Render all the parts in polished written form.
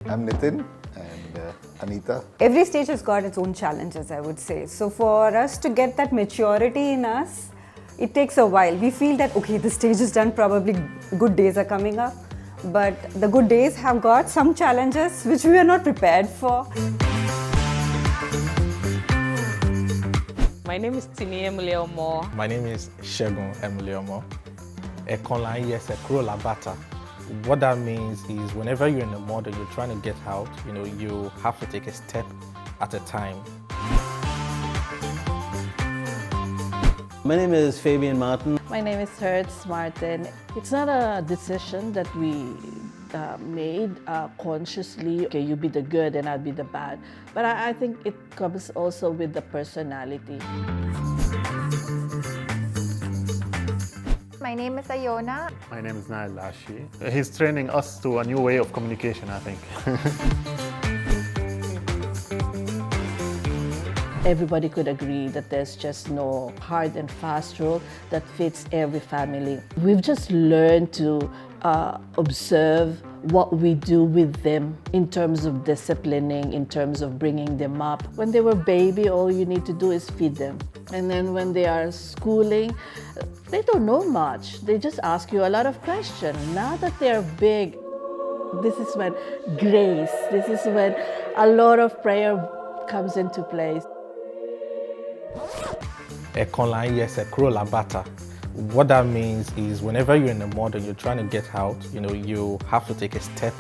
I'm Nitin and Anita. Every stage has got its own challenges, I would say. So for us to get that maturity in us, it takes a while. We feel that, okay, the stage is done, probably good days are coming up. But the good days have got some challenges which we are not prepared for. My name is Tini Emiliomo. My name is Shegun Emiliomo. Ekonla yes, ekuro labata. What that means is whenever you're in a mud and you're trying to get out, you have to take a step at a time. My name is Fabian Martin. My name is Hertz Martin. It's not a decision that we made consciously, okay, you be the good and I'll be the bad. But I think it comes also with the personality. My name is Ayona. My name is Nail Ashi. He's training us to a new way of communication, I think. Everybody could agree that there's just no hard and fast rule that fits every family. We've just learned to observe what we do with them in terms of disciplining, in terms of bringing them up. When they were baby, all you need to do is feed them. And then when they are schooling, they don't know much. They just ask you a lot of questions. Now that they're big, this is when grace, this is when a lot of prayer comes into place. Ekonla yes, ekuro labata. What that means is whenever you're in a mud and you're trying to get out, you have to take a step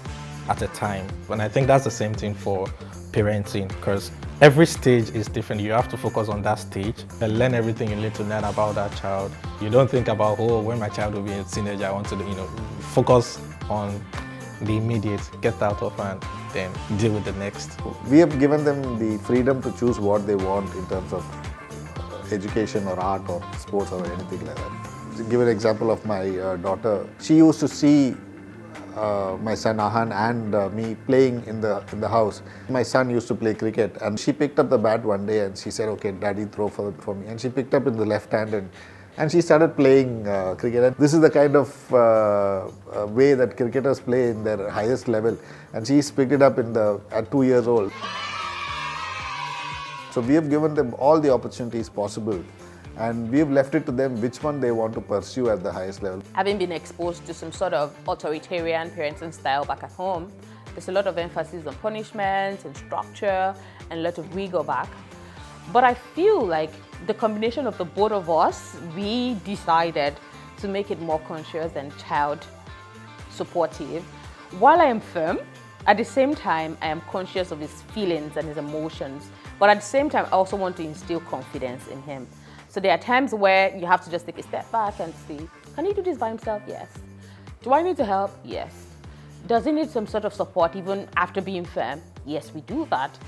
at a time. And I think that's the same thing for parenting, because every stage is different. You have to focus on that stage and learn everything you need to learn about that child. You don't think about, when my child will be a teenager, I want to, focus on the immediate, get out of and then deal with the next. We have given them the freedom to choose what they want in terms of education or art or sports or anything like that. To give an example of my daughter, she used to see my son Ahan and me playing in the house. My son used to play cricket and she picked up the bat one day and she said, okay, daddy, throw for me. And she picked up in the left hand and she started playing cricket. And this is the kind of way that cricketers play in their highest level. And she's picked it up at 2 years old. So we have given them all the opportunities possible and we have left it to them which one they want to pursue at the highest level. Having been exposed to some sort of authoritarian parenting style back at home, there's a lot of emphasis on punishment and structure and a lot of wiggle back. But I feel like the combination of the both of us, we decided to make it more conscious and child supportive. While I am firm, at the same time, I am conscious of his feelings and his emotions. But at the same time, I also want to instill confidence in him. So there are times where you have to just take a step back and see, can he do this by himself? Yes. Do I need to help? Yes. Does he need some sort of support even after being firm? Yes, we do that.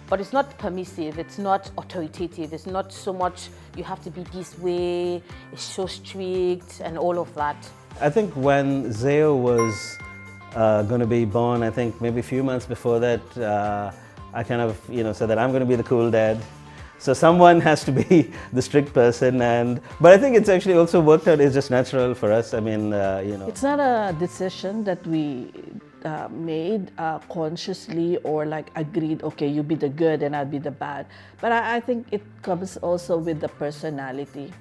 But it's not permissive, it's not authoritative, it's not so much you have to be this way, it's so strict and all of that. I think when Zeo was going to be born, I think maybe a few months before that, I kind of, said that I'm going to be the cool dad. So someone has to be the strict person, but I think it's actually also worked out. It's just natural for us. I mean, It's not a decision that we made consciously or like agreed, okay, you be the good and I'll be the bad. But I think it comes also with the personality.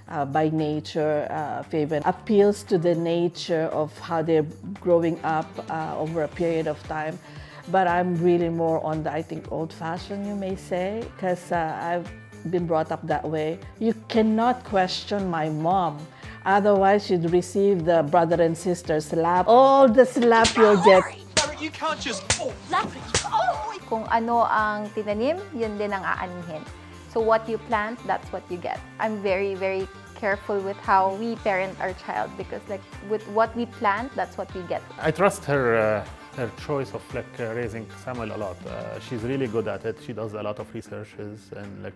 By nature, Fabian appeals to the nature of how they're growing up over a period of time. But I'm really more on the, I think, old-fashioned, you may say, because I've been brought up that way. You cannot question my mom. Otherwise, you'd receive the brother and sister slap. All the slap you'll get. You can't just Slap it. Kung ano ang tinanim, yun din ang aanihin. So what you plant, that's what you get. I'm very, very careful with how we parent our child because with what we plant, that's what we get. I trust her choice of raising Samuel a lot. She's really good at it. She does a lot of researches and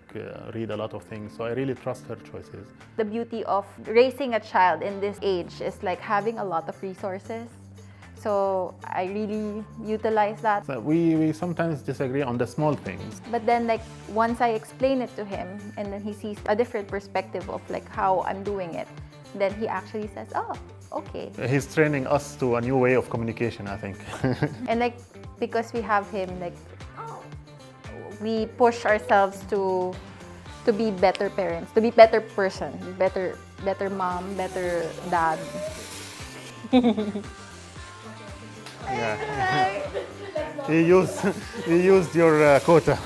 read a lot of things. So I really trust her choices. The beauty of raising a child in this age is having a lot of resources. So I really utilize that. So we sometimes disagree on the small things. But then once I explain it to him and then he sees a different perspective of how I'm doing it, then he actually says, oh, okay. He's training us to a new way of communication, I think. And because we have him, like we push ourselves to be better parents, to be better person, better mom, better dad. Yeah. He used your quota.